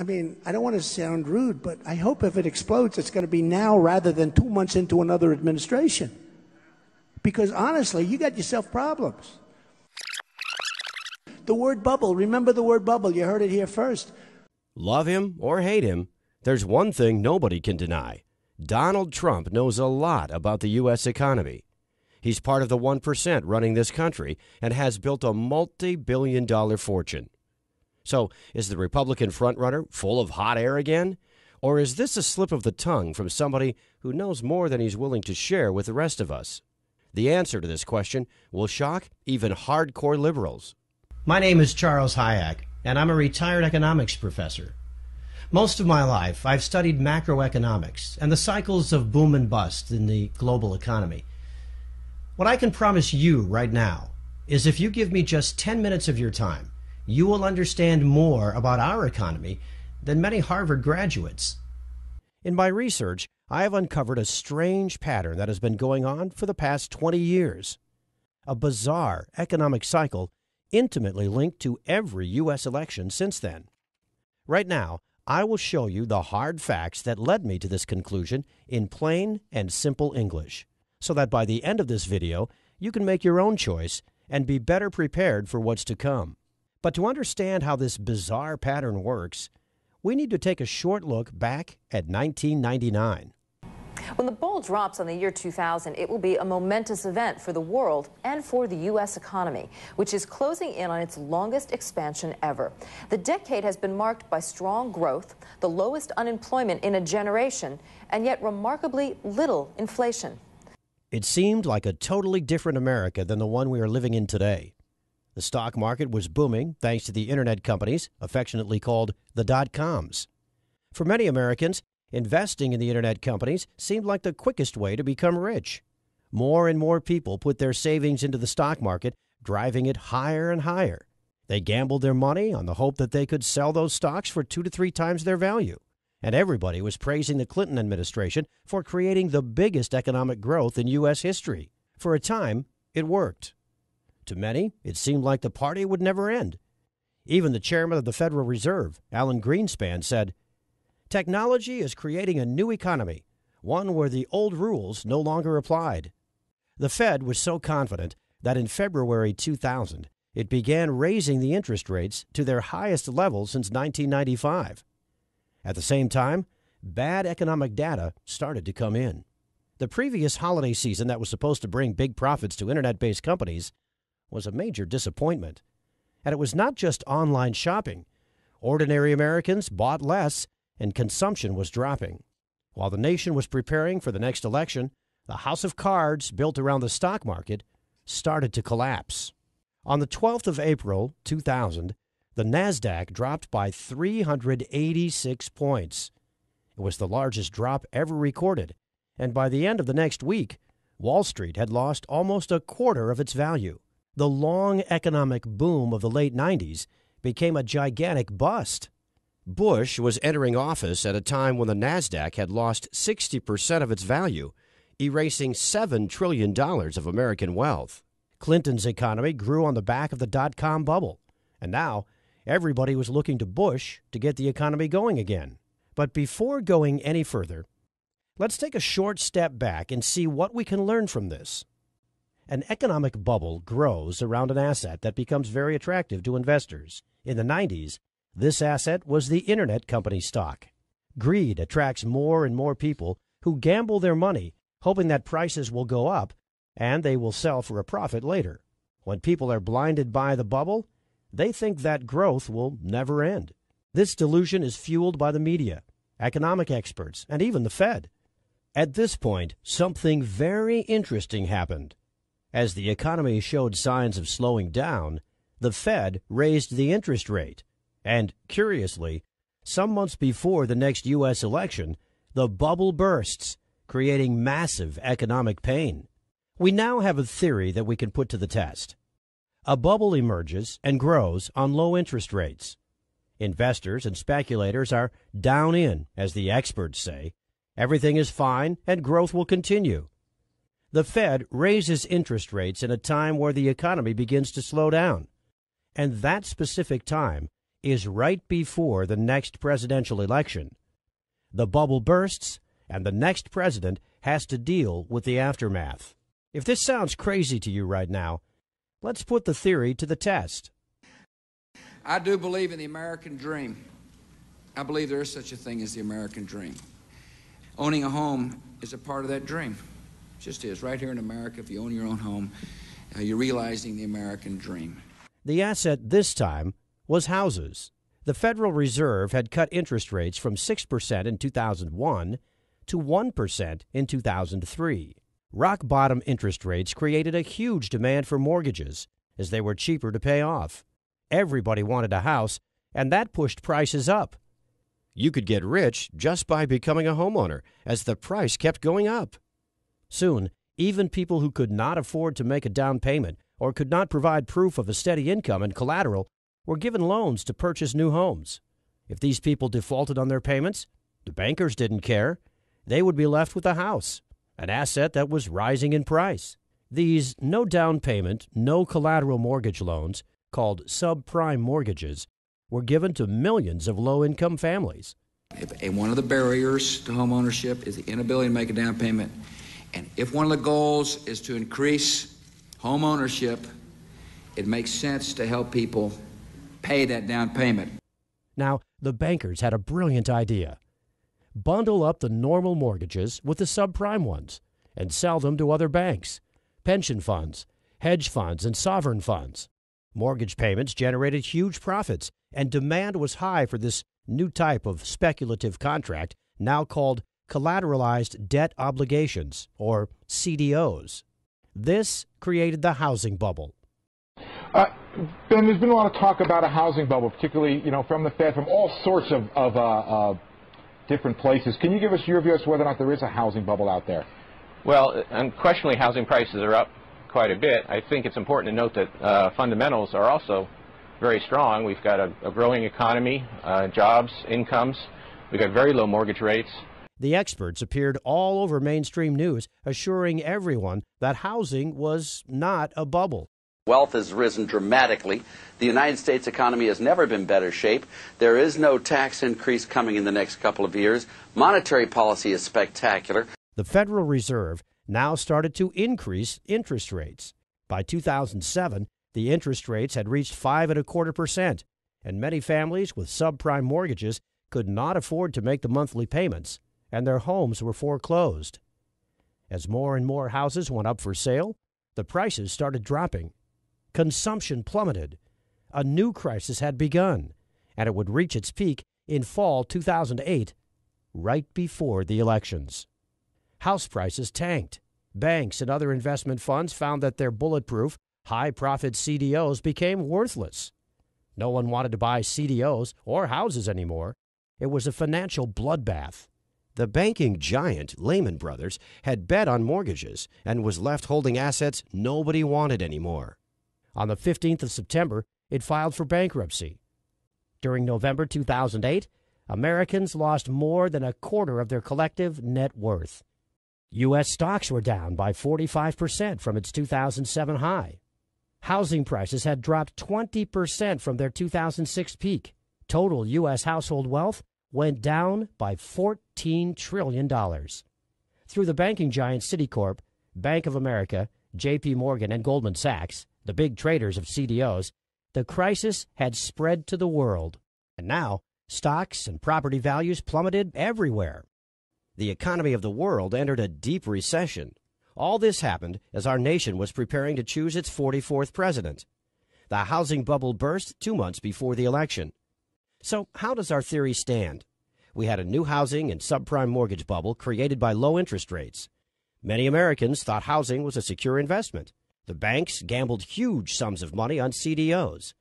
I mean, I don't want to sound rude, but I hope if it explodes, it's going to be now rather than 2 months into another administration. Because honestly, you got yourself problems. The word bubble, remember the word bubble. You heard it here first. Love him or hate him, there's one thing nobody can deny. Donald Trump knows a lot about the U.S. economy. He's part of the 1% running this country and has built a multi-billion-dollar fortune. So, is the Republican frontrunner full of hot air again? Or is this a slip of the tongue from somebody who knows more than he's willing to share with the rest of us? The answer to this question will shock even hardcore liberals. My name is Charles Hayek, and I'm a retired economics professor. Most of my life, I've studied macroeconomics and the cycles of boom and bust in the global economy. What I can promise you right now is if you give me just 10 minutes of your time, you will understand more about our economy than many Harvard graduates. In my research, I have uncovered a strange pattern that has been going on for the past 20 years. A bizarre economic cycle intimately linked to every U.S. election since then. Right now, I will show you the hard facts that led me to this conclusion in plain and simple English, so that by the end of this video, you can make your own choice and be better prepared for what's to come. But to understand how this bizarre pattern works, we need to take a short look back at 1999. When the ball drops on the year 2000, it will be a momentous event for the world and for the U.S. economy, which is closing in on its longest expansion ever. The decade has been marked by strong growth, the lowest unemployment in a generation, and yet remarkably little inflation. It seemed like a totally different America than the one we are living in today. The stock market was booming thanks to the internet companies, affectionately called the dot-coms. For many Americans, investing in the internet companies seemed like the quickest way to become rich. More and more people put their savings into the stock market, driving it higher and higher. They gambled their money on the hope that they could sell those stocks for 2 to 3 times their value. And everybody was praising the Clinton administration for creating the biggest economic growth in U.S. history. For a time, it worked. To many, it seemed like the party would never end. Even the chairman of the Federal Reserve, Alan Greenspan, said, "Technology is creating a new economy, one where the old rules no longer applied." The Fed was so confident that in February 2000, it began raising the interest rates to their highest level since 1995. At the same time, bad economic data started to come in. The previous holiday season that was supposed to bring big profits to internet-based companies was a major disappointment. And it was not just online shopping. Ordinary Americans bought less, and consumption was dropping. While the nation was preparing for the next election, the house of cards built around the stock market started to collapse. On the 12th of April, 2000, the NASDAQ dropped by 386 points. It was the largest drop ever recorded, and by the end of the next week, Wall Street had lost almost a quarter of its value. The long economic boom of the late 90s became a gigantic bust. Bush was entering office at a time when the NASDAQ had lost 60% of its value, erasing $7 trillion of American wealth. Clinton's economy grew on the back of the dot-com bubble, and now everybody was looking to Bush to get the economy going again. But before going any further, let's take a short step back and see what we can learn from this. An economic bubble grows around an asset that becomes very attractive to investors. In the 90s, this asset was the internet company stock. Greed attracts more and more people who gamble their money, hoping that prices will go up and they will sell for a profit later. When people are blinded by the bubble, they think that growth will never end. This delusion is fueled by the media, economic experts, and even the Fed. At this point, something very interesting happened. As the economy showed signs of slowing down, the Fed raised the interest rate. And, curiously, some months before the next U.S. election, the bubble bursts, creating massive economic pain. We now have a theory that we can put to the test. A bubble emerges and grows on low interest rates. Investors and speculators are down in, as the experts say. Everything is fine and growth will continue. The Fed raises interest rates in a time where the economy begins to slow down. And that specific time is right before the next presidential election. The bubble bursts, and the next president has to deal with the aftermath. If this sounds crazy to you right now, let's put the theory to the test. I do believe in the American dream. I believe there is such a thing as the American dream. Owning a home is a part of that dream. It just is. Right here in America, if you own your own home, you're realizing the American dream. The asset this time was houses. The Federal Reserve had cut interest rates from 6% in 2001 to 1% in 2003. Rock-bottom interest rates created a huge demand for mortgages, as they were cheaper to pay off. Everybody wanted a house, and that pushed prices up. You could get rich just by becoming a homeowner, as the price kept going up. Soon, even people who could not afford to make a down payment or could not provide proof of a steady income and collateral were given loans to purchase new homes. If these people defaulted on their payments, the bankers didn't care. They would be left with a house, an asset that was rising in price. These no down payment, no collateral mortgage loans, called subprime mortgages, were given to millions of low-income families. And one of the barriers to home ownership is the inability to make a down payment. And if one of the goals is to increase home ownership, it makes sense to help people pay that down payment. Now, the bankers had a brilliant idea. Bundle up the normal mortgages with the subprime ones and sell them to other banks, pension funds, hedge funds, and sovereign funds. Mortgage payments generated huge profits, and demand was high for this new type of speculative contract, now called collateralized debt obligations, or CDOs. This created the housing bubble. Ben, there's been a lot of talk about a housing bubble, particularly, from the Fed, from all sorts of different places. Can you give us your view as to whether or not there is a housing bubble out there? Well, unquestionably, housing prices are up quite a bit. I think it's important to note that fundamentals are also very strong. We've got a growing economy, jobs, incomes. We've got very low mortgage rates. The experts appeared all over mainstream news, assuring everyone that housing was not a bubble. Wealth has risen dramatically. The United States economy has never been in better shape. There is no tax increase coming in the next couple of years. Monetary policy is spectacular. The Federal Reserve now started to increase interest rates. By 2007, the interest rates had reached 5.25%, and many families with subprime mortgages could not afford to make the monthly payments, and their homes were foreclosed. As more and more houses went up for sale, the prices started dropping. Consumption plummeted. A new crisis had begun, and it would reach its peak in fall 2008, right before the elections. House prices tanked. Banks and other investment funds found that their bulletproof, high-profit CDOs became worthless. No one wanted to buy CDOs or houses anymore. It was a financial bloodbath. The banking giant, Lehman Brothers, had bet on mortgages and was left holding assets nobody wanted anymore. On the 15th of September, it filed for bankruptcy. During November 2008, Americans lost more than a quarter of their collective net worth. U.S. stocks were down by 45% from its 2007 high. Housing prices had dropped 20% from their 2006 peak. Total U.S. household wealth went down by $14 trillion. Through the banking giant Citicorp, Bank of America, J.P. Morgan, and Goldman Sachs, the big traders of CDOs, the crisis had spread to the world. And now, stocks and property values plummeted everywhere. The economy of the world entered a deep recession. All this happened as our nation was preparing to choose its 44th president. The housing bubble burst 2 months before the election. So how does our theory stand? We had a new housing and subprime mortgage bubble created by low interest rates. Many Americans thought housing was a secure investment. The banks gambled huge sums of money on CDOs.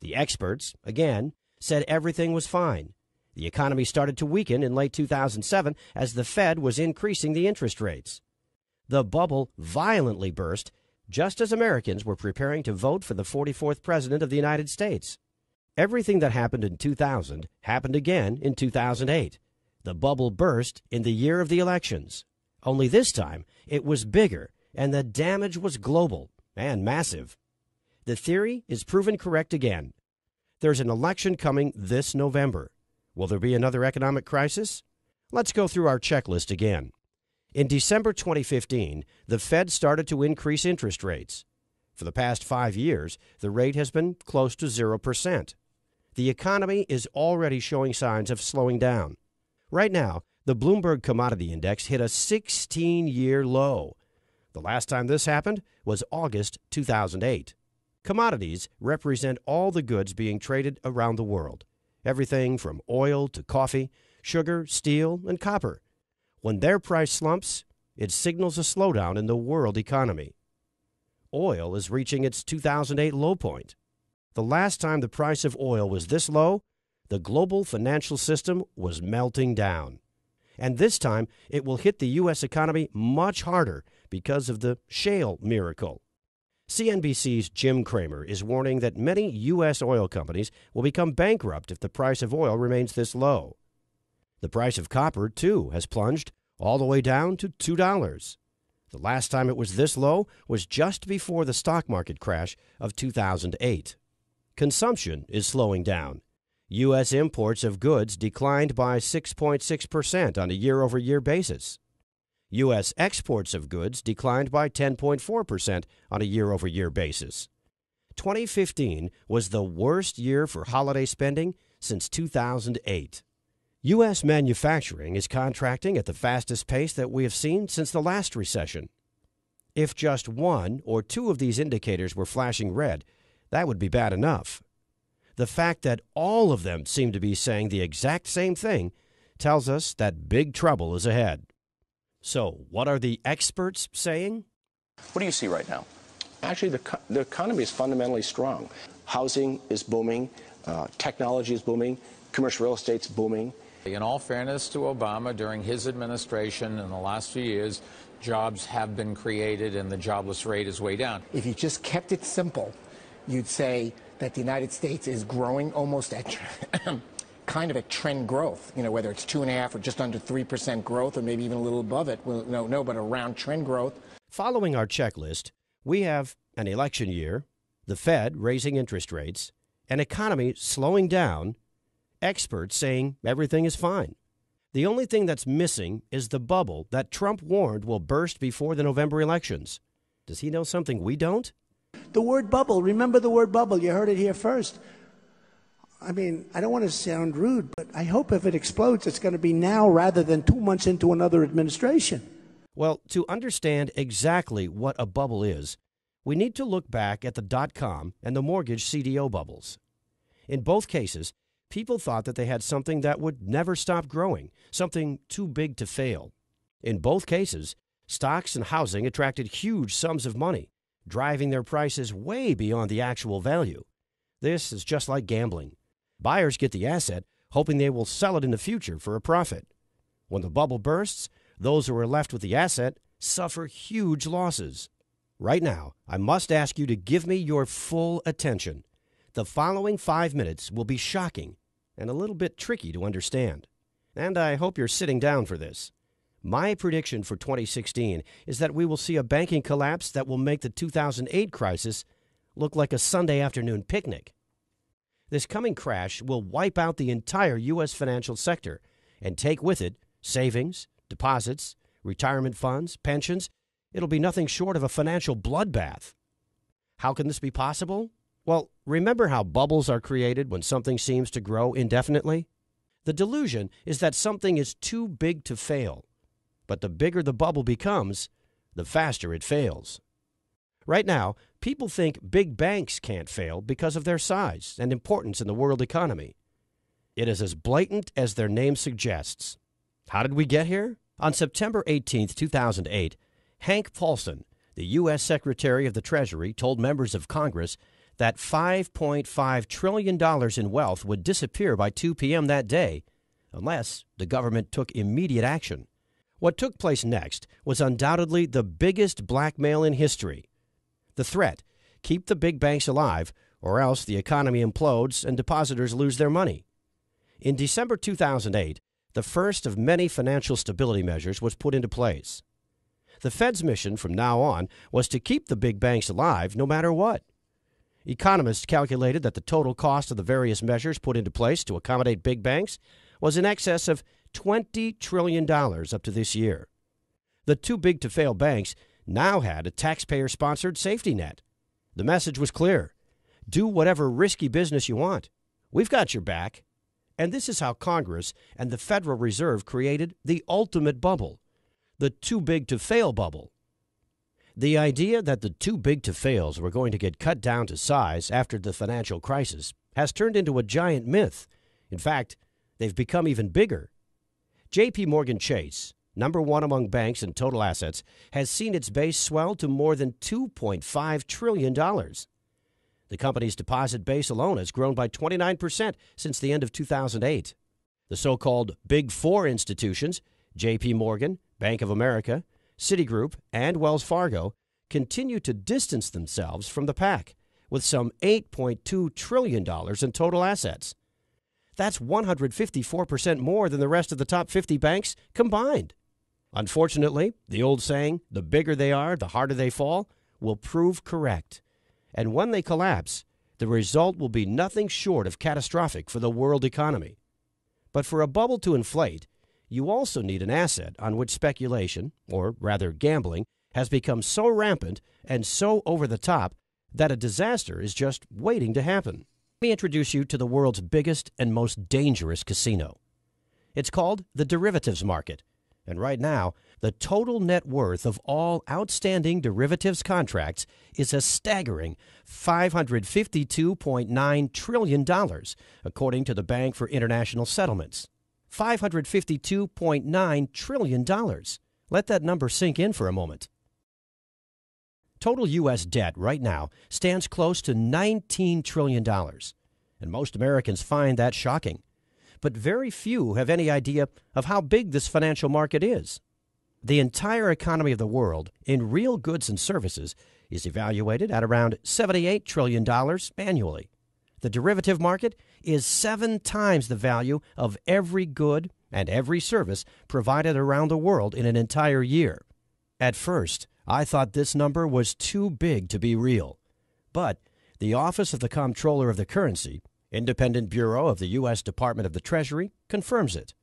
The experts, again, said everything was fine. The economy started to weaken in late 2007 as the Fed was increasing the interest rates. The bubble violently burst just as Americans were preparing to vote for the 44th president of the United States. Everything that happened in 2000 happened again in 2008. The bubble burst in the year of the elections. Only this time, it was bigger, and the damage was global and massive. The theory is proven correct again. There's an election coming this November. Will there be another economic crisis? Let's go through our checklist again. In December 2015, the Fed started to increase interest rates. For the past 5 years, the rate has been close to 0%. The economy is already showing signs of slowing down. Right now, the Bloomberg Commodity Index hit a 16-year low. The last time this happened was August 2008. Commodities represent all the goods being traded around the world. Everything from oil to coffee, sugar, steel, and copper. When their price slumps, it signals a slowdown in the world economy. Oil is reaching its 2008 low point. The last time the price of oil was this low, the global financial system was melting down. And this time, it will hit the U.S. economy much harder because of the shale miracle. CNBC's Jim Cramer is warning that many U.S. oil companies will become bankrupt if the price of oil remains this low. The price of copper, too, has plunged all the way down to $2. The last time it was this low was just before the stock market crash of 2008. Consumption is slowing down. U.S. imports of goods declined by 6.6% on a year-over-year basis. U.S. exports of goods declined by 10.4% on a year-over-year basis. 2015 was the worst year for holiday spending since 2008. U.S. manufacturing is contracting at the fastest pace that we have seen since the last recession. If just one or two of these indicators were flashing red, that would be bad enough. The fact that all of them seem to be saying the exact same thing tells us that big trouble is ahead. So, what are the experts saying? What do you see right now? Actually, the economy is fundamentally strong. Housing is booming. Technology is booming. Commercial real estate's booming. In all fairness to Obama, during his administration in the last few years, jobs have been created and the jobless rate is way down. If you just kept it simple, you'd say that the United States is growing almost at kind of at trend growth, whether it's 2.5% or just under 3% growth or maybe even a little above it. Well, no, but around trend growth. Following our checklist, we have an election year, the Fed raising interest rates, an economy slowing down, experts saying everything is fine. The only thing that's missing is the bubble that Trump warned will burst before the November elections. Does he know something we don't? The word bubble, remember the word bubble. You heard it here first. I mean, I don't want to sound rude, but I hope if it explodes, it's going to be now rather than 2 months into another administration. Well, to understand exactly what a bubble is, we need to look back at the dot-com and the mortgage CDO bubbles. In both cases, people thought that they had something that would never stop growing, something too big to fail. In both cases, stocks and housing attracted huge sums of money, driving their prices way beyond the actual value. This is just like gambling. Buyers get the asset, hoping they will sell it in the future for a profit. When the bubble bursts, those who are left with the asset suffer huge losses. Right now, I must ask you to give me your full attention. The following 5 minutes will be shocking and a little bit tricky to understand. And I hope you're sitting down for this. My prediction for 2016 is that we will see a banking collapse that will make the 2008 crisis look like a Sunday afternoon picnic. This coming crash will wipe out the entire U.S. financial sector and take with it savings, deposits, retirement funds, pensions. It'll be nothing short of a financial bloodbath. How can this be possible? Well, remember how bubbles are created when something seems to grow indefinitely? The delusion is that something is too big to fail. But the bigger the bubble becomes, the faster it fails. Right now, people think big banks can't fail because of their size and importance in the world economy. It is as blatant as their name suggests. How did we get here? On September 18, 2008, Hank Paulson, the U.S. Secretary of the Treasury, told members of Congress that $5.5 trillion in wealth would disappear by 2 p.m. that day unless the government took immediate action. What took place next was undoubtedly the biggest blackmail in history. The threat, keep the big banks alive, or else the economy implodes and depositors lose their money. In December 2008, the first of many financial stability measures was put into place. The Fed's mission from now on was to keep the big banks alive no matter what. Economists calculated that the total cost of the various measures put into place to accommodate big banks was in excess of $20 trillion up to this year. The too big to fail banks now had a taxpayer-sponsored safety net. The message was clear. Do whatever risky business you want. We've got your back. And this is how Congress and the Federal Reserve created the ultimate bubble, the too big to fail bubble. The idea that the too big to fails were going to get cut down to size after the financial crisis has turned into a giant myth. In fact, they've become even bigger. J.P. Morgan Chase, number one among banks in total assets, has seen its base swell to more than $2.5 trillion. The company's deposit base alone has grown by 29% since the end of 2008. The so-called Big Four institutions, J.P. Morgan, Bank of America, Citigroup, and Wells Fargo, continue to distance themselves from the pack, with some $8.2 trillion in total assets. That's 154% more than the rest of the top 50 banks combined. Unfortunately, the old saying, the bigger they are, the harder they fall, will prove correct. And when they collapse, the result will be nothing short of catastrophic for the world economy. But for a bubble to inflate, you also need an asset on which speculation, or rather gambling, has become so rampant and so over the top that a disaster is just waiting to happen. Let me introduce you to the world's biggest and most dangerous casino. It's called the derivatives market. And right now, the total net worth of all outstanding derivatives contracts is a staggering $552.9 trillion, according to the Bank for International Settlements. $552.9 trillion. Let that number sink in for a moment. Total U.S. debt right now stands close to $19 trillion, and most Americans find that shocking. But very few have any idea of how big this financial market is. The entire economy of the world, in real goods and services, is evaluated at around $78 trillion annually. The derivative market is 7 times the value of every good and every service provided around the world in an entire year. At first, I thought this number was too big to be real. But the Office of the Comptroller of the Currency, independent bureau of the U.S. Department of the Treasury, confirms it.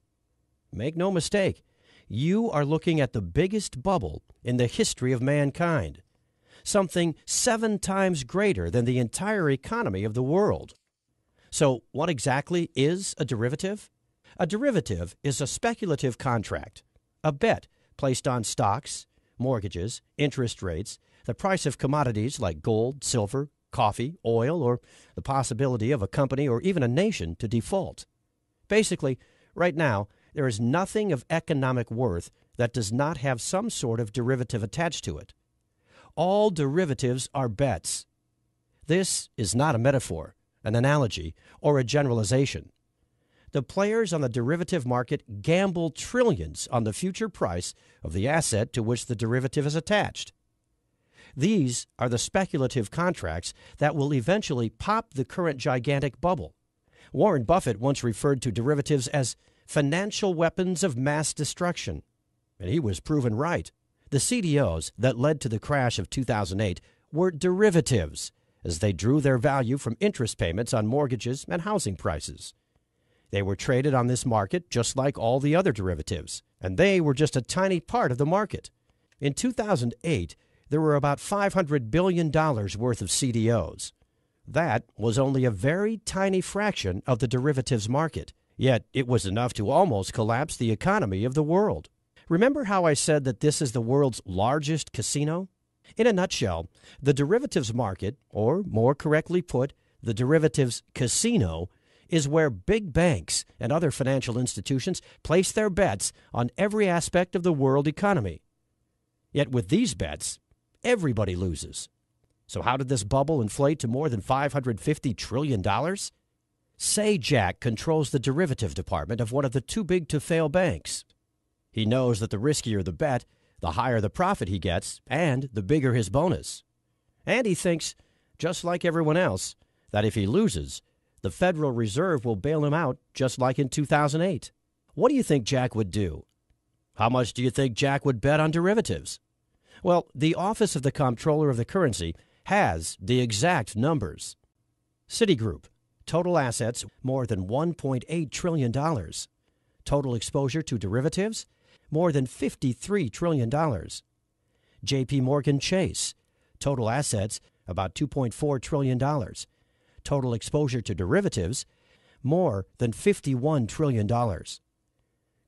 Make no mistake, you are looking at the biggest bubble in the history of mankind, something 7 times greater than the entire economy of the world. So what exactly is a derivative? A derivative is a speculative contract, a bet placed on stocks, mortgages, interest rates, the price of commodities like gold, silver, coffee, oil, or the possibility of a company or even a nation to default. Basically, right now, there is nothing of economic worth that does not have some sort of derivative attached to it. All derivatives are bets. This is not a metaphor, an analogy, or a generalization. The players on the derivative market gamble trillions on the future price of the asset to which the derivative is attached. These are the speculative contracts that will eventually pop the current gigantic bubble. Warren Buffett once referred to derivatives as financial weapons of mass destruction, and he was proven right. The CDOs that led to the crash of 2008 were derivatives, as they drew their value from interest payments on mortgages and housing prices. They were traded on this market just like all the other derivatives, and they were just a tiny part of the market. In 2008, there were about $500 billion worth of CDOs. That was only a very tiny fraction of the derivatives market, yet it was enough to almost collapse the economy of the world. Remember how I said that this is the world's largest casino? In a nutshell, the derivatives market, or more correctly put, the derivatives casino, is where big banks and other financial institutions place their bets on every aspect of the world economy. Yet with these bets, everybody loses. So how did this bubble inflate to more than $550 trillion? Sajak controls the derivative department of one of the too-big-to-fail banks. He knows that the riskier the bet, the higher the profit he gets, and the bigger his bonus. And he thinks, just like everyone else, that if he loses, the Federal Reserve will bail him out just like in 2008. What do you think Jack would do? How much do you think Jack would bet on derivatives? Well, the Office of the Comptroller of the Currency has the exact numbers. Citigroup, total assets more than $1.8 trillion. Total exposure to derivatives, more than $53 trillion. J.P. Morgan Chase, total assets about $2.4 trillion. Total exposure to derivatives, more than $51 trillion.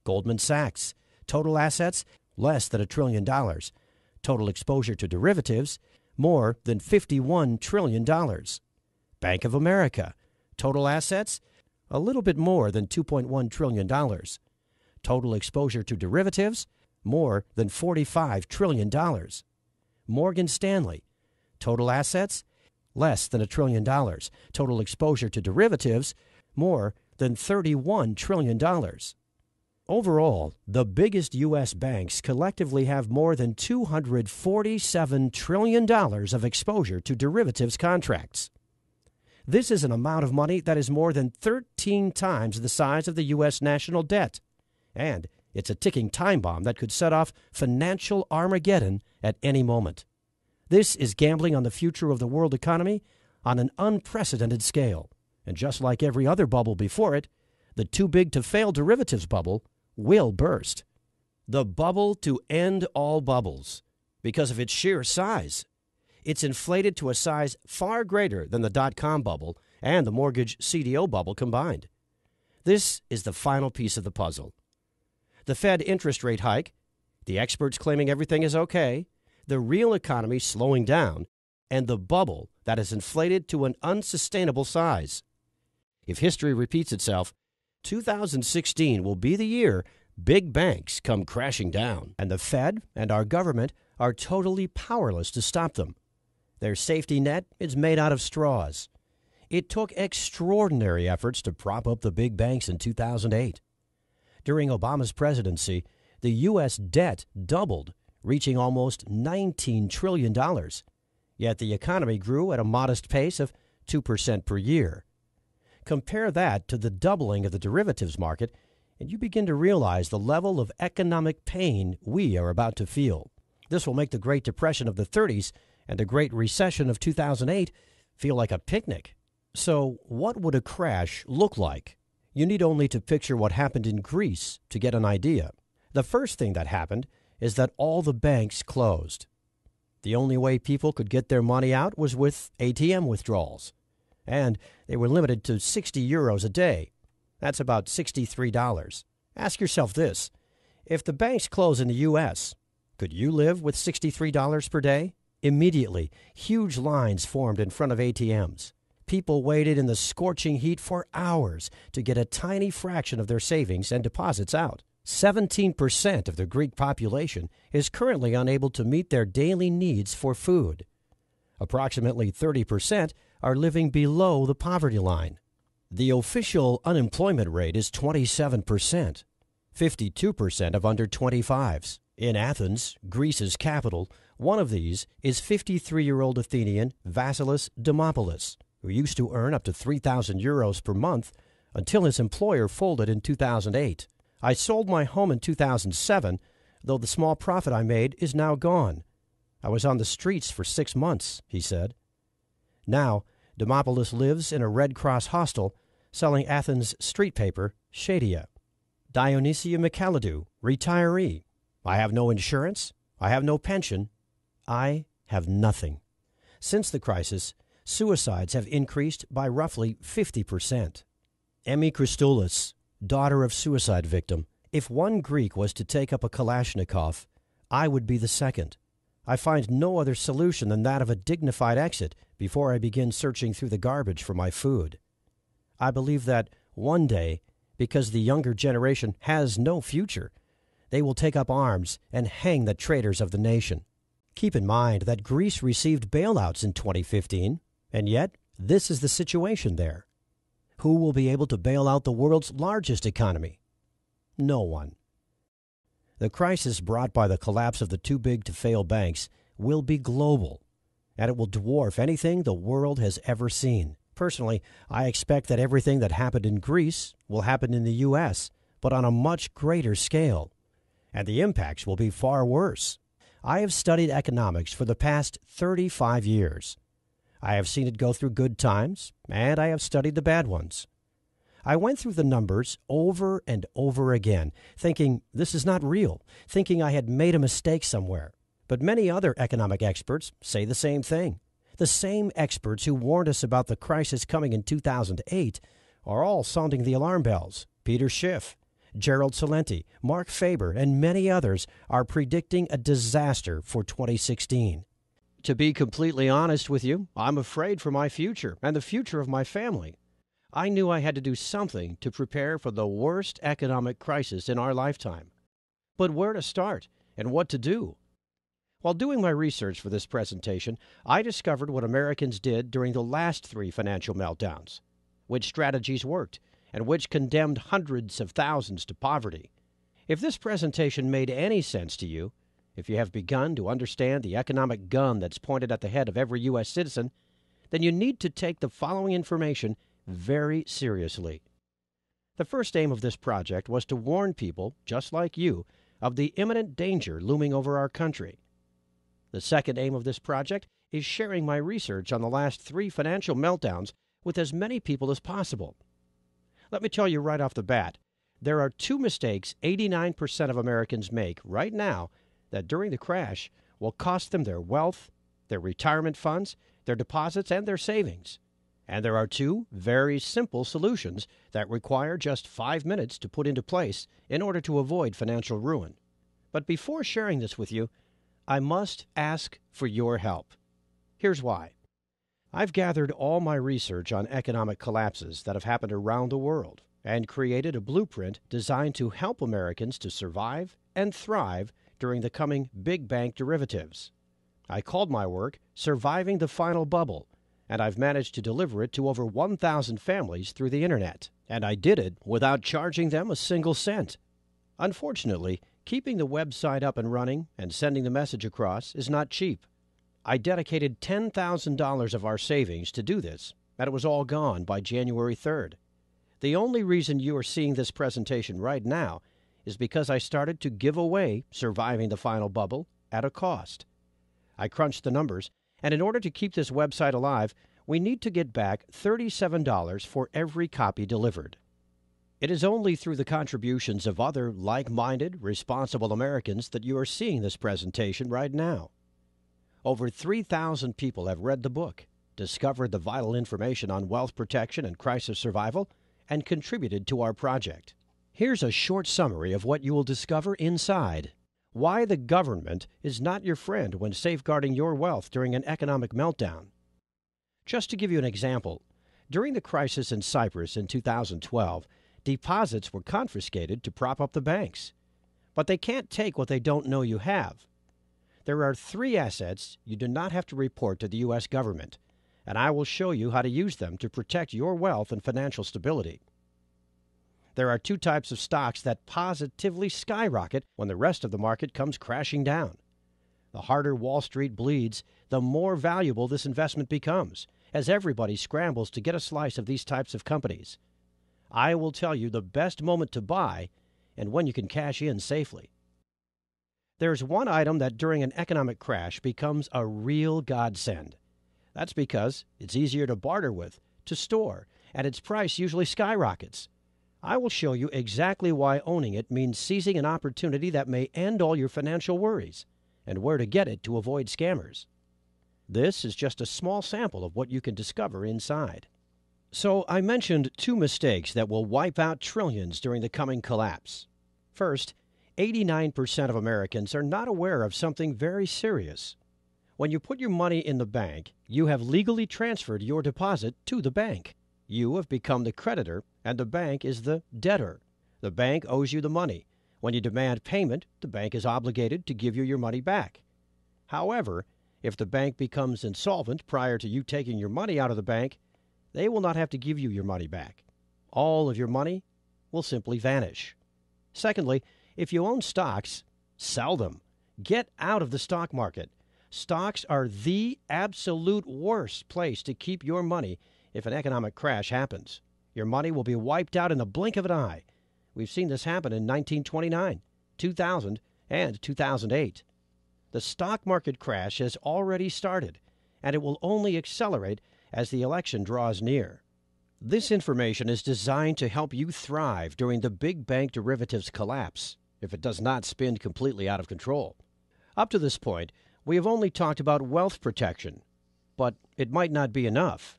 Goldman Sachs, total assets less than $1 trillion. Total exposure to derivatives, more than $51 trillion. Bank of America, total assets a little bit more than $2.1 trillion. Total exposure to derivatives, more than $45 trillion. Morgan Stanley, total assets less than $1 trillion. Total exposure to derivatives, more than $31 trillion. Overall, the biggest U.S. banks collectively have more than $247 trillion of exposure to derivatives contracts. This is an amount of money that is more than 13 times the size of the U.S. national debt. And it's a ticking time bomb that could set off financial Armageddon at any moment. This is gambling on the future of the world economy on an unprecedented scale. And just like every other bubble before it, the too-big-to-fail derivatives bubble will burst. The bubble to end all bubbles because of its sheer size. It's inflated to a size far greater than the dot-com bubble and the mortgage CDO bubble combined. This is the final piece of the puzzle. The Fed interest rate hike, the experts claiming everything is okay, the real economy slowing down, and the bubble that is inflated to an unsustainable size. If history repeats itself, 2016 will be the year big banks come crashing down, and the Fed and our government are totally powerless to stop them. Their safety net is made out of straws. It took extraordinary efforts to prop up the big banks in 2008. During Obama's presidency, the U.S. debt doubled, reaching almost $19 trillion. Yet the economy grew at a modest pace of 2% per year. Compare that to the doubling of the derivatives market, and you begin to realize the level of economic pain we are about to feel. This will make the Great Depression of the 30s and the Great Recession of 2008 feel like a picnic. So what would a crash look like? You need only to picture what happened in Greece to get an idea. The first thing that happened is that all the banks closed. The only way people could get their money out was with ATM withdrawals. And they were limited to 60 euros a day. That's about $63. Ask yourself this. If the banks close in the U.S., could you live with $63 per day? Immediately, huge lines formed in front of ATMs. People waited in the scorching heat for hours to get a tiny fraction of their savings and deposits out. 17% of the Greek population is currently unable to meet their daily needs for food. Approximately 30% are living below the poverty line. The official unemployment rate is 27%, 52% of under 25s. In Athens, Greece's capital, one of these is 53-year-old Athenian Vasilis Dimopoulos, who used to earn up to 3,000 euros per month until his employer folded in 2008. I sold my home in 2007, though the small profit I made is now gone. I was on the streets for 6 months, he said. Now, Dimopoulos lives in a Red Cross hostel selling Athens street paper, Shadia. Dionysia Michalidou, retiree. I have no insurance. I have no pension. I have nothing. Since the crisis, suicides have increased by roughly 50%. Emmy Christoulis, daughter of suicide victim. If one Greek was to take up a Kalashnikov, I would be the second. I find no other solution than that of a dignified exit before I begin searching through the garbage for my food. I believe that one day, because the younger generation has no future, they will take up arms and hang the traitors of the nation. Keep in mind that Greece received bailouts in 2015, and yet this is the situation there. Who will be able to bail out the world's largest economy? No one. The crisis brought by the collapse of the too-big-to-fail banks will be global, and it will dwarf anything the world has ever seen. Personally, I expect that everything that happened in Greece will happen in the U.S., but on a much greater scale, and the impacts will be far worse. I have studied economics for the past 35 years. I have seen it go through good times, and I have studied the bad ones. I went through the numbers over and over again, thinking this is not real, thinking I had made a mistake somewhere. But many other economic experts say the same thing. The same experts who warned us about the crisis coming in 2008 are all sounding the alarm bells. Peter Schiff, Gerald Celente, Mark Faber, and many others are predicting a disaster for 2016. To be completely honest with you, I'm afraid for my future and the future of my family. I knew I had to do something to prepare for the worst economic crisis in our lifetime. But where to start and what to do? While doing my research for this presentation, I discovered what Americans did during the last 3 financial meltdowns, which strategies worked, and which condemned hundreds of thousands to poverty. If this presentation made any sense to you, if you have begun to understand the economic gun that's pointed at the head of every U.S. citizen, then you need to take the following information very seriously. The first aim of this project was to warn people, just like you, of the imminent danger looming over our country. The second aim of this project is sharing my research on the last 3 financial meltdowns with as many people as possible. Let me tell you right off the bat, there are 2 mistakes 89% of Americans make right now that during the crash will cost them their wealth, their retirement funds, their deposits, and their savings. And there are 2 very simple solutions that require just 5 minutes to put into place in order to avoid financial ruin. But before sharing this with you, I must ask for your help. Here's why. I've gathered all my research on economic collapses that have happened around the world and created a blueprint designed to help Americans to survive and thrive during the coming big bank derivatives. I called my work Surviving the Final Bubble, and I've managed to deliver it to over 1,000 families through the Internet, and I did it without charging them a single cent. Unfortunately, keeping the website up and running and sending the message across is not cheap. I dedicated $10,000 of our savings to do this, and it was all gone by January 3rd. The only reason you are seeing this presentation right now is because I started to give away Surviving the Final Bubble at a cost. I crunched the numbers, and in order to keep this website alive, we need to get back $37 for every copy delivered. It is only through the contributions of other like-minded, responsible Americans that you are seeing this presentation right now. Over 3,000 people have read the book, discovered the vital information on wealth protection and crisis survival, and contributed to our project. Here's a short summary of what you will discover inside. Why the government is not your friend when safeguarding your wealth during an economic meltdown. Just to give you an example, during the crisis in Cyprus in 2012, deposits were confiscated to prop up the banks. But they can't take what they don't know you have. There are 3 assets you do not have to report to the U.S. government, and I will show you how to use them to protect your wealth and financial stability. There are 2 types of stocks that positively skyrocket when the rest of the market comes crashing down. The harder Wall Street bleeds, the more valuable this investment becomes, as everybody scrambles to get a slice of these types of companies. I will tell you the best moment to buy and when you can cash in safely. There's one item that during an economic crash becomes a real godsend. That's because it's easier to barter with, to store, and its price usually skyrockets. I will show you exactly why owning it means seizing an opportunity that may end all your financial worries, and where to get it to avoid scammers. This is just a small sample of what you can discover inside. So I mentioned 2 mistakes that will wipe out trillions during the coming collapse. First, 89% of Americans are not aware of something very serious. When you put your money in the bank, you have legally transferred your deposit to the bank. You have become the creditor, and the bank is the debtor. The bank owes you the money. When you demand payment, the bank is obligated to give you your money back. However, if the bank becomes insolvent prior to you taking your money out of the bank, they will not have to give you your money back. All of your money will simply vanish. Secondly, if you own stocks, sell them. Get out of the stock market. Stocks are the absolute worst place to keep your money if an economic crash happens. Your money will be wiped out in the blink of an eye. We've seen this happen in 1929, 2000, and 2008. The stock market crash has already started, and it will only accelerate as the election draws near. This information is designed to help you thrive during the big bank derivatives collapse, if it does not spin completely out of control. Up to this point, we have only talked about wealth protection, but it might not be enough.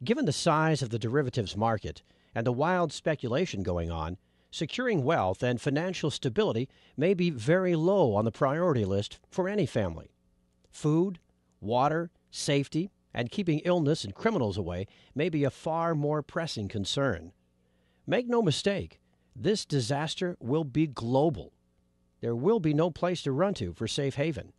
Given the size of the derivatives market and the wild speculation going on, securing wealth and financial stability may be very low on the priority list for any family. Food, water, safety, and keeping illness and criminals away may be a far more pressing concern. Make no mistake, this disaster will be global. There will be no place to run to for safe haven.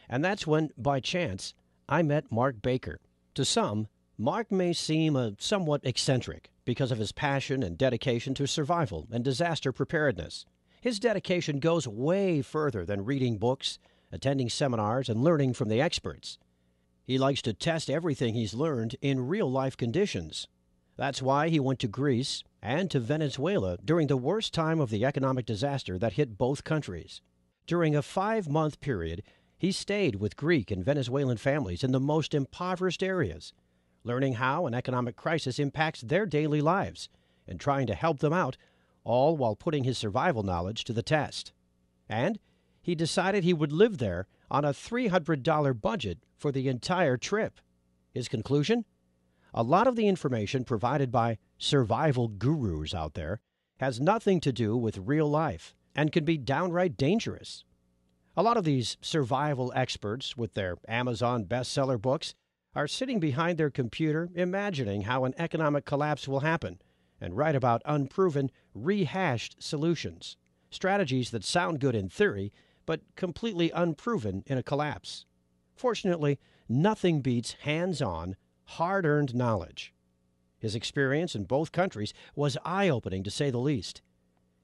And that's when, by chance, I met Mark Baker. To some, Mark may seem somewhat eccentric because of his passion and dedication to survival and disaster preparedness. His dedication goes way further than reading books, attending seminars, and learning from the experts. He likes to test everything he's learned in real-life conditions. That's why he went to Greece and to Venezuela during the worst time of the economic disaster that hit both countries. During a 5-month period, he stayed with Greek and Venezuelan families in the most impoverished areas, learning how an economic crisis impacts their daily lives and trying to help them out, all while putting his survival knowledge to the test. And he decided he would live there on a $300 budget for the entire trip. His conclusion? A lot of the information provided by survival gurus out there has nothing to do with real life and can be downright dangerous. A lot of these survival experts with their Amazon bestseller books are sitting behind their computer imagining how an economic collapse will happen and write about unproven, rehashed solutions, strategies that sound good in theory but completely unproven in a collapse. Fortunately, nothing beats hands-on, hard-earned knowledge. His experience in both countries was eye-opening, to say the least.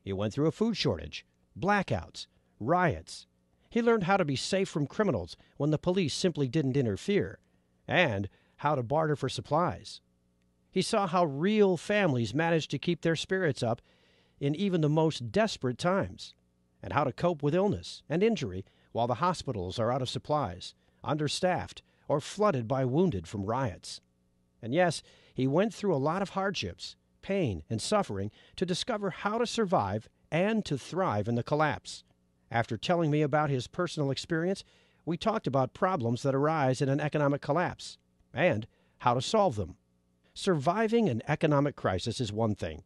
He went through a food shortage, blackouts, riots. He learned how to be safe from criminals when the police simply didn't interfere, and how to barter for supplies. He saw how real families managed to keep their spirits up in even the most desperate times, and how to cope with illness and injury while the hospitals are out of supplies, understaffed, or flooded by wounded from riots. And yes, he went through a lot of hardships, pain, and suffering to discover how to survive and to thrive in the collapse. After telling me about his personal experience, we talked about problems that arise in an economic collapse and how to solve them. Surviving an economic crisis is one thing.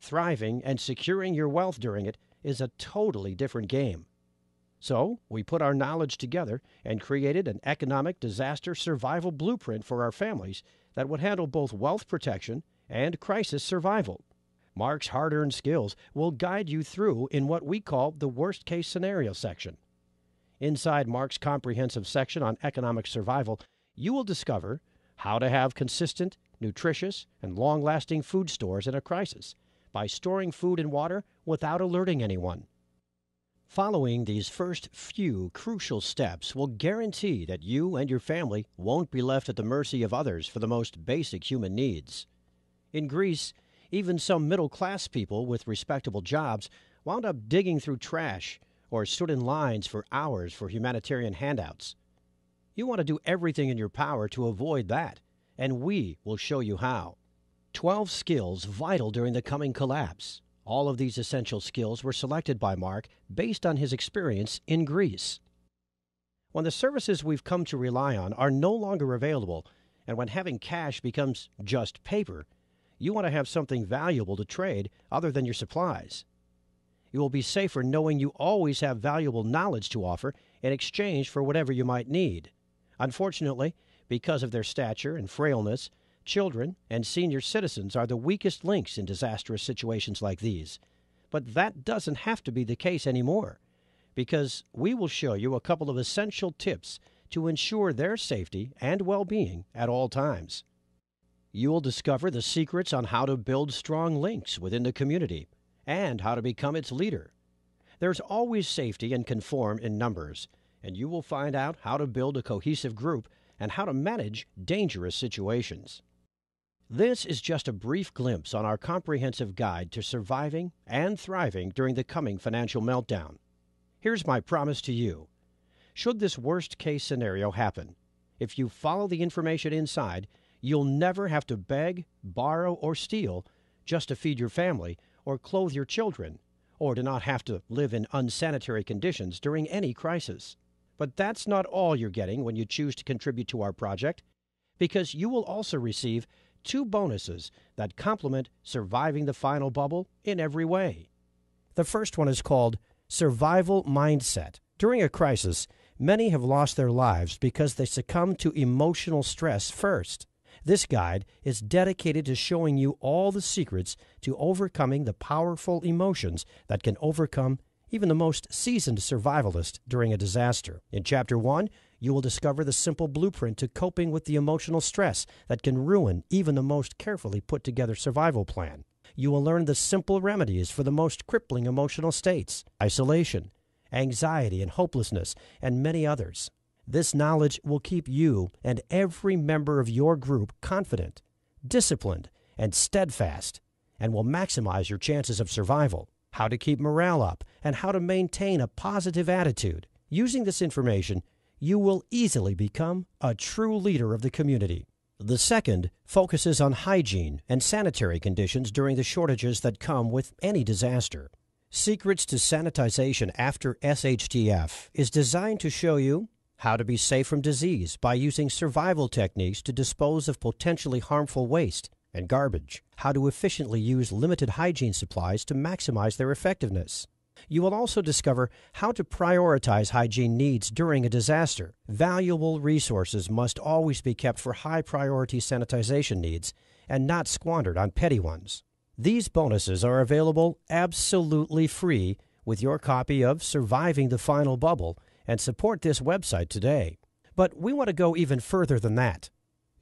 Thriving and securing your wealth during it is a totally different game. So we put our knowledge together and created an economic disaster survival blueprint for our families that would handle both wealth protection and crisis survival. Mark's hard-earned skills will guide you through in what we call the worst-case scenario section. Inside Mark's comprehensive section on economic survival, you will discover how to have consistent, nutritious, and long-lasting food stores in a crisis by storing food and water without alerting anyone. Following these first few crucial steps will guarantee that you and your family won't be left at the mercy of others for the most basic human needs. In Greece, even some middle-class people with respectable jobs wound up digging through trash or stood in lines for hours for humanitarian handouts. You want to do everything in your power to avoid that, and we will show you how. 12 skills vital during the coming collapse. All of these essential skills were selected by Mark based on his experience in Greece. When the services we've come to rely on are no longer available, and when having cash becomes just paper, you want to have something valuable to trade other than your supplies. You will be safer knowing you always have valuable knowledge to offer in exchange for whatever you might need. Unfortunately, because of their stature and frailness, children and senior citizens are the weakest links in disastrous situations like these. But that doesn't have to be the case anymore, because we will show you a couple of essential tips to ensure their safety and well-being at all times. You will discover the secrets on how to build strong links within the community and how to become its leader. There's always safety and conform in numbers, and you will find out how to build a cohesive group and how to manage dangerous situations. This is just a brief glimpse on our comprehensive guide to surviving and thriving during the coming financial meltdown. Here's my promise to you. Should this worst-case scenario happen, If you follow the information inside, you'll never have to beg, borrow, or steal just to feed your family or clothe your children, or to not have to live in unsanitary conditions during any crisis. But that's not all you're getting when you choose to contribute to our project, because you will also receive 2 bonuses that complement surviving the final bubble in every way. The first one is called Survival Mindset. During a crisis, many have lost their lives because they succumbed to emotional stress first. This guide is dedicated to showing you all the secrets to overcoming the powerful emotions that can overcome even the most seasoned survivalist during a disaster. In Chapter 1, you will discover the simple blueprint to coping with the emotional stress that can ruin even the most carefully put together survival plan. You will learn the simple remedies for the most crippling emotional states: isolation, anxiety and hopelessness, and many others. This knowledge will keep you and every member of your group confident, disciplined, and steadfast, and will maximize your chances of survival. How to keep morale up, and how to maintain a positive attitude. Using this information, you will easily become a true leader of the community. The second focuses on hygiene and sanitary conditions during the shortages that come with any disaster. Secrets to Sanitization After SHTF is designed to show you how to be safe from disease by using survival techniques to dispose of potentially harmful waste and garbage, how to efficiently use limited hygiene supplies to maximize their effectiveness. You will also discover how to prioritize hygiene needs during a disaster. Valuable resources must always be kept for high-priority sanitization needs and not squandered on petty ones. These bonuses are available absolutely free with your copy of Surviving the Final Bubble, and support this website today. But we want to go even further than that.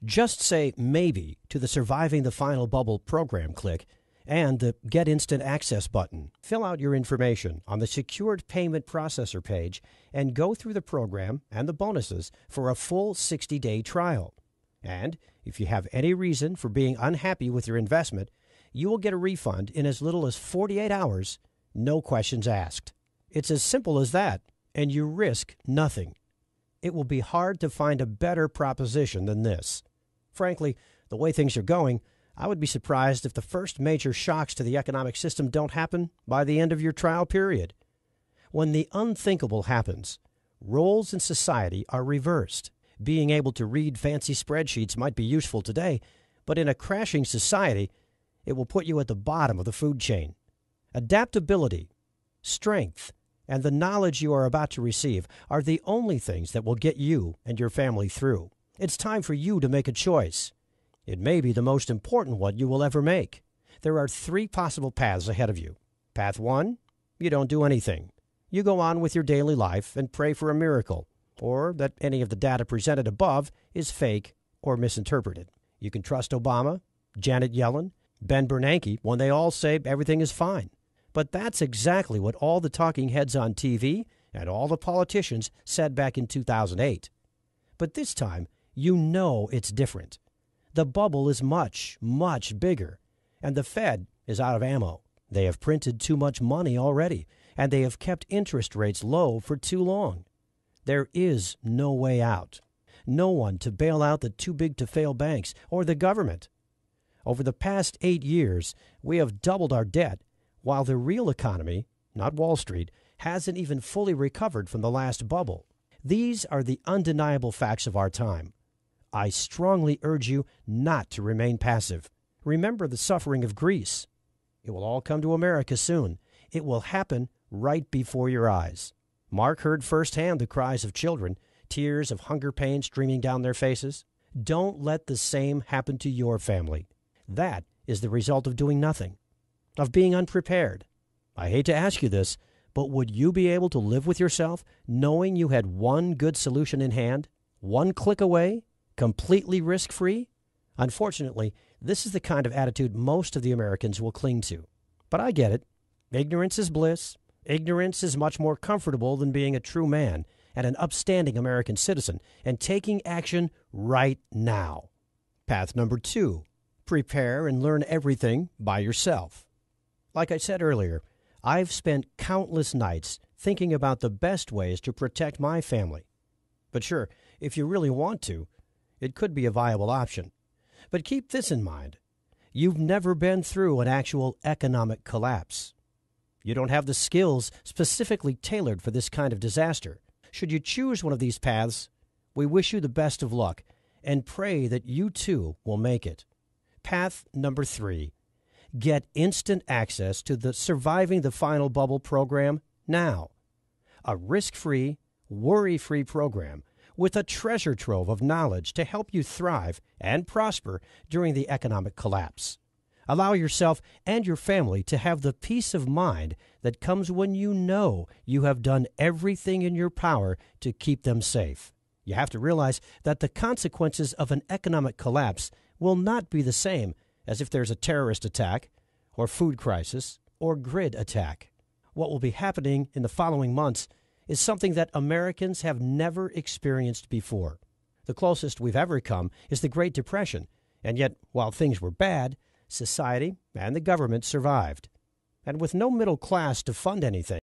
Just say maybe to the Surviving the Final Bubble program click and the Get Instant Access button. Fill out your information on the Secured Payment Processor page and go through the program and the bonuses for a full 60-day trial. And if you have any reason for being unhappy with your investment, you will get a refund in as little as 48 hours, no questions asked. It's as simple as that, and you risk nothing. It will be hard to find a better proposition than this. Frankly, the way things are going, I would be surprised if the first major shocks to the economic system don't happen by the end of your trial period. When the unthinkable happens, roles in society are reversed. Being able to read fancy spreadsheets might be useful today, but in a crashing society, it will put you at the bottom of the food chain. Adaptability, strength, and the knowledge you are about to receive are the only things that will get you and your family through. It's time for you to make a choice. It may be the most important one you will ever make. There are 3 possible paths ahead of you. Path 1, you don't do anything. You go on with your daily life and pray for a miracle, or that any of the data presented above is fake or misinterpreted. You can trust Obama, Janet Yellen, Ben Bernanke when they all say everything is fine. But that's exactly what all the talking heads on TV and all the politicians said back in 2008. But this time, you know it's different. The bubble is much, much bigger, and the Fed is out of ammo. They have printed too much money already, and they have kept interest rates low for too long. There is no way out. No one to bail out the too-big-to-fail banks or the government. Over the past 8 years, we have doubled our debt, while the real economy, not Wall Street, hasn't even fully recovered from the last bubble. These are the undeniable facts of our time. I strongly urge you not to remain passive. Remember the suffering of Greece. It will all come to America soon. It will happen right before your eyes. Mark heard firsthand the cries of children, tears of hunger pain streaming down their faces. Don't let the same happen to your family. That is the result of doing nothing, of being unprepared. I hate to ask you this, but would you be able to live with yourself knowing you had one good solution in hand, one click away, completely risk-free? Unfortunately, this is the kind of attitude most of the Americans will cling to. But I get it. Ignorance is bliss. Ignorance is much more comfortable than being a true man and an upstanding American citizen and taking action right now. Path number 2, prepare and learn everything by yourself. Like I said earlier, I've spent countless nights thinking about the best ways to protect my family. But sure, if you really want to, it could be a viable option. But keep this in mind. You've never been through an actual economic collapse. You don't have the skills specifically tailored for this kind of disaster. Should you choose one of these paths, we wish you the best of luck and pray that you too will make it. Path number 3. Get instant access to the Surviving the Final Bubble program now. A risk-free, worry-free program with a treasure trove of knowledge to help you thrive and prosper during the economic collapse. Allow yourself and your family to have the peace of mind that comes when you know you have done everything in your power to keep them safe. You have to realize that the consequences of an economic collapse will not be the same as if there's a terrorist attack or food crisis or grid attack. What will be happening in the following months is something that Americans have never experienced before. The closest we've ever come is the Great Depression, and yet, while things were bad, society and the government survived. And with no middle class to fund anything,